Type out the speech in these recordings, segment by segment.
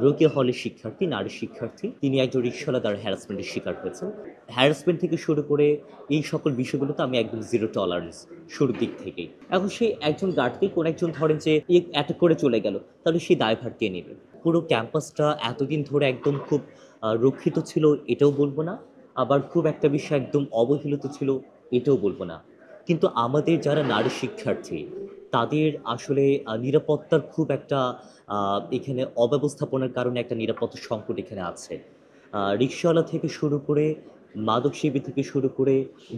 রোকেয়া হলের শিক্ষার্থী, নারী শিক্ষার্থী। তিনি একজন রিকশাওয়ালা দ্বারা হ্যারাসমেন্টের শিকার হয়েছেন। হ্যারাসমেন্ট থেকে শুরু করে এই সকল বিষয়গুলোতে আমি একদম জিরো টলারেন্স শুরুর দিক থেকেই। এখন সেই একজন গার্ডকে কোনো একজন ধরেন যে অ্যাটাক করে চলে গেল, তাহলে সেই দায়ভার কে নেবে? পুরো ক্যাম্পাসটা এতদিন ধরে একদম খুব রক্ষিত ছিল এটাও বলব না, আবার খুব একটা বিষয় একদম অবহেলিত ছিল এটাও বলব না। কিন্তু আমাদের যারা নারী শিক্ষার্থী তাদের আসলে নিরাপত্তার খুব একটা এখানে অব্যবস্থাপনার কারণে একটা নিরাপত্তা সংকট এখানে আছে। রিকশাওয়ালা থেকে শুরু করে, মাদকসেবী থেকে শুরু করে,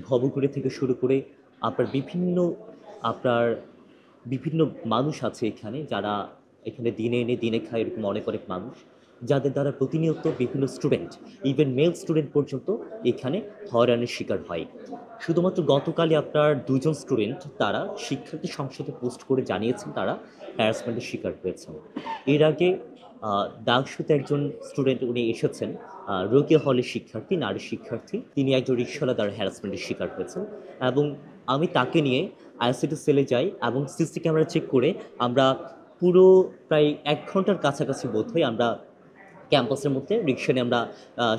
ভবঘুরে থেকে শুরু করে আপনার আপনার বিভিন্ন মানুষ আছে এখানে যারা এখানে দিনে এনে দিনে খায়, এরকম অনেক অনেক মানুষ যাদের দ্বারা প্রতিনিয়ত বিভিন্ন স্টুডেন্ট, ইভেন মেল স্টুডেন্ট পর্যন্ত এখানে হয়রানির শিকার হয়। শুধুমাত্র গতকালই আপনার দুজন স্টুডেন্ট তারা শিক্ষার্থী সংসদে পোস্ট করে জানিয়েছেন তারা হ্যারাসমেন্টের শিকার হয়েছেন। এর আগে ডাকসুতে একজন স্টুডেন্ট উনি এসেছেন, রোকেয়া হলের শিক্ষার্থী, নারী শিক্ষার্থী। তিনি একজন রিকশাওয়ালা দ্বারা হ্যারাসমেন্টের শিকার হয়েছেন এবং আমি তাকে নিয়ে আইসিটি সেলে যাই এবং সিসি ক্যামেরা চেক করে আমরা পুরো প্রায় ১ ঘন্টার কাছাকাছি বোধহয় আমরা ক্যাম্পাসের মধ্যে রিকশা নিয়ে আমরা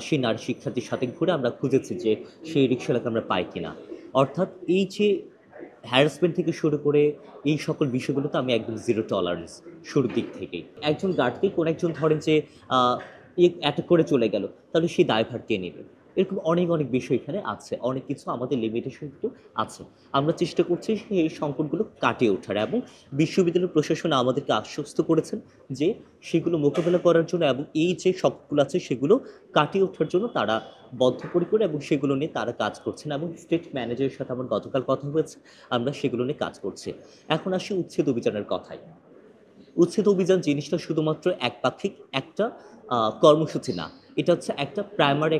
সেই নারী শিক্ষার্থীর সাথে ঘুরে আমরা খুঁজেছি যে সেই রিকশাওয়ালাকে আমরা পাই কিনা। অর্থাৎ এই যে হ্যারাসমেন্ট থেকে শুরু করে এই সকল বিষয়গুলোতে আমি একদম জিরো টলারেন্স শুরুর দিক থেকেই। একজন গার্ডকে কোনো একজন ধরেন যে অ্যাটাক করে চলে গেল, তাহলে সেই দায়ভার কে নেবে? এরকম অনেক অনেক বিষয় এখানে আছে, অনেক কিছু আমাদের লিমিটেশন কিন্তু আছে। আমরা চেষ্টা করছি এই সংকটগুলো কাটিয়ে ওঠার এবং বিশ্ববিদ্যালয় প্রশাসন আমাদেরকে আশ্বস্ত করেছেন যে সেগুলো মোকাবেলা করার জন্য এবং এই যে শখগুলো আছে সেগুলো কাটিয়ে ওঠার জন্য তারা বদ্ধপরিকর এবং সেগুলো নিয়ে তারা কাজ করছেন এবং স্টেট ম্যানেজারের সাথে আমার গতকাল কথা হয়েছে, আমরা সেগুলো নিয়ে কাজ করছি। এখন আসি উচ্ছেদ অভিযানের কথায়। উচ্ছেদ অভিযান জিনিসটা শুধুমাত্র একপাক্ষিক একটা কর্মসূচি না। এটা হচ্ছে একটা প্রাইমারি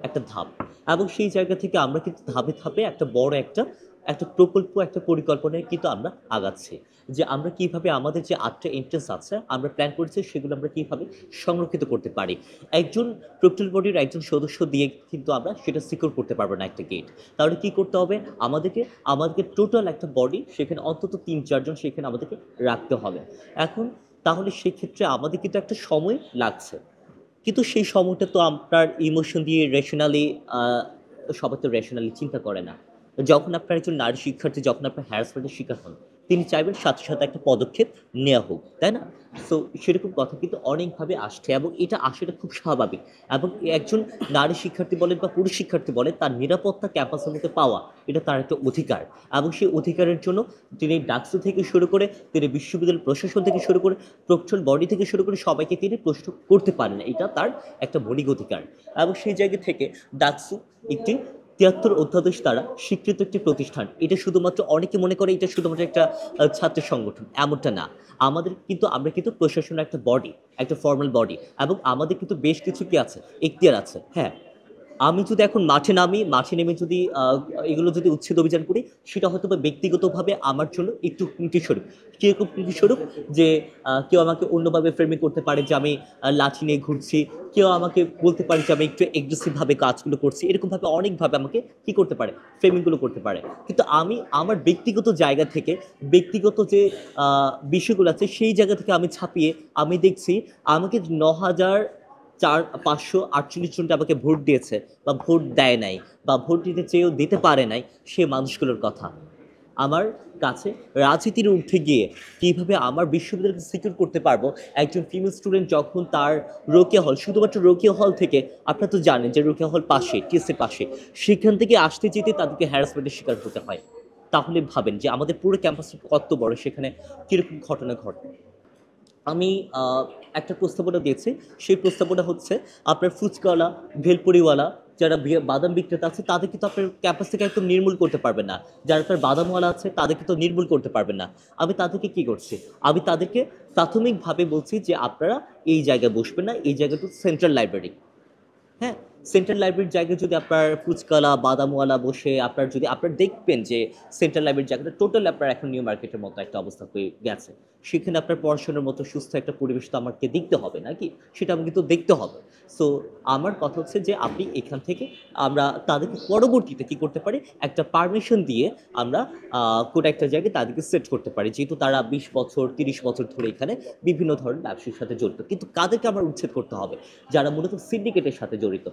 একটা ধাপ। এবং সেই জায়গা থেকে আমরা কিন্তু ধাপে ধাপে একটা বড় একটা প্রকল্প, একটা পরিকল্পনায় কিন্তু আমরা আগাচ্ছি। যে আমরা কিভাবে আমাদের যে ৮ টা এন্ট্রান্স আছে আমরা প্ল্যান করেছি সেগুলো আমরা কিভাবে সংরক্ষিত করতে পারি। একজন প্রক্টর বডির একজন সদস্য দিয়ে কিন্তু আমরা সেটা সিকিউর করতে পারবো না একটা গেট। তাহলে কি করতে হবে? আমাদেরকে টোটাল একটা বডি সেখানে অন্তত ৩-৪ জন সেখানে আমাদেরকে রাখতে হবে। এখন তাহলে সেক্ষেত্রে আমাদের কিন্তু একটা সময় লাগছে। কিন্তু সেই সময়টা তো আপনার ইমোশন দিয়ে রেশনালি আ সবাই তো রেশনালি চিন্তা করে না। যখন আপনার একজন নারী শিক্ষার্থী যখন আপনার হ্যারাসমেন্টের শিকার হন, তিনি চাইবেন সাথে, সাথে একটা পদক্ষেপ নেয়া হোক। তাই না? সো সেরকম কথা কিন্তু অনেকভাবে আসছে এবং এটা আসাটা খুব স্বাভাবিক। এবং একজন নারী শিক্ষার্থী বলেন বা পুরুষ শিক্ষার্থী বলেন তার নিরাপত্তা ক্যাম্পাসের মধ্যে পাওয়া এটা তার একটা অধিকার। এবং সেই অধিকারের জন্য তিনি ডাকসু থেকে শুরু করে, তিনি বিশ্ববিদ্যালয় প্রশাসন থেকে শুরু করে, প্রক্টর বডি থেকে শুরু করে সবাইকে তিনি প্রশ্ন করতে পারেন। এটা তার একটা মৌলিক অধিকার। এবং সেই জায়গা থেকে ডাকসু একটি ৭৩ অধ্যাদেশ দ্বারা স্বীকৃত একটি প্রতিষ্ঠান। এটা শুধুমাত্র অনেকে মনে করে এটা শুধুমাত্র একটা ছাত্র সংগঠন। এমনটা না। আমরা কিন্তু প্রশাসনের একটা বডি, একটা ফর্মাল বডি এবং আমাদের কিন্তু বেশ কিছু কি আছে? এখতিয়ার আছে। হ্যাঁ, আমি যদি এখন মাঠে নামি, মাঠে নেমে যদি এগুলো যদি উচ্ছেদ অভিযান করি, সেটা হয়তোবা ব্যক্তিগতভাবে আমার জন্য একটু হুমকিস্বরূপ। কিরকম হুমকিস্বরূপ? যে কেউ আমাকে অন্যভাবে ফ্রেমিং করতে পারে যে আমি লাঠি নিয়ে ঘুরছি। কেউ আমাকে বলতে পারে যে আমি একটু এগ্রেসিভ ভাবে কাজগুলো করছি। এরকমভাবে অনেকভাবে আমাকে কি করতে পারে? ফ্রেমিং গুলো করতে পারে। কিন্তু আমি আমার ব্যক্তিগত জায়গা থেকে, ব্যক্তিগত যে আ বিষয়গুলো আছে সেই জায়গা থেকে আমি ছাপিয়ে আমি দেখছি আমাকে ৯,৫৪৮ জনটা আমাকে ভোট দিয়েছে বা ভোট দেয় নাই বা ভোট দিতে চেয়েও দিতে পারে নাই সে মানুষগুলোর কথা। আমার কাছে রাজনীতির ঊর্ধ্বে গিয়ে কিভাবে আমার বিশ্ববিদ্যালয়কে সিকিউর করতে পারবো, একজন ফিমেল স্টুডেন্ট যখন তার রোকেয়া হল, শুধুমাত্র রোকেয়া হল থেকে আপনারা তো জানেন যে রোকেয়া হল পাশে, টিএসসির পাশে। সেখান থেকে আসতে যেতে তাদেরকে হ্যারাসমেন্টের শিকার হতে হয়। তাহলে ভাবেন যে আমাদের পুরো ক্যাম্পাসটা কত বড়, সেখানে কিরকম ঘটনা ঘটে। আমি আ একটা প্রস্তাবনা দিয়েছি। সেই প্রস্তাবনা হচ্ছে আপনার ফুচকাওয়ালা, ভেলপুরিওয়ালা যারা বাদাম বিক্রেতা আছে তাদের কিন্তু আপনার ক্যাম্পাস থেকে একদম নির্মূল করতে পারবেন না। যারা আপনার বাদামওয়ালা আছে তাদেরকে তো নির্মূল করতে পারবেন না। আমি তাদেরকে কি করছি? আমি তাদেরকে প্রাথমিকভাবে বলছি যে আপনারা এই জায়গায় বসবেন না। এই জায়গাটা সেন্ট্রাল লাইব্রেরি। হ্যাঁ? সেন্ট্রাল লাইব্রেরির জায়গায় যদি আপনার ফুচকাওয়ালা, বাদামওয়ালা বসে আপনার দেখবেন যে সেন্ট্রাল লাইব্রেরির জায়গাটা টোটাল আপনার এখন নিউ মার্কেটের মতো একটা অবস্থা হয়ে গেছে। সেখানে আপনার পড়াশোনার মতো সুস্থ একটা পরিবেশ তো আমাকে দেখতে হবে নাকি? সেটা আমাকে তো দেখতে হবে। সো আমার কথা হচ্ছে যে আপনি এখান থেকে আমরা তাদেরকে পরবর্তীতে কি করতে পারি? একটা পারমিশন দিয়ে আমরা কোনো একটা জায়গায় তাদেরকে সেট করতে পারি। যেহেতু তারা ২০ বছর, ৩০ বছর ধরে এখানে বিভিন্ন ধরনের ব্যবসার সাথে জড়িত। কিন্তু কাদেরকে আমার উচ্ছেদ করতে হবে? যারা মূলত সিন্ডিকেটের সাথে জড়িত।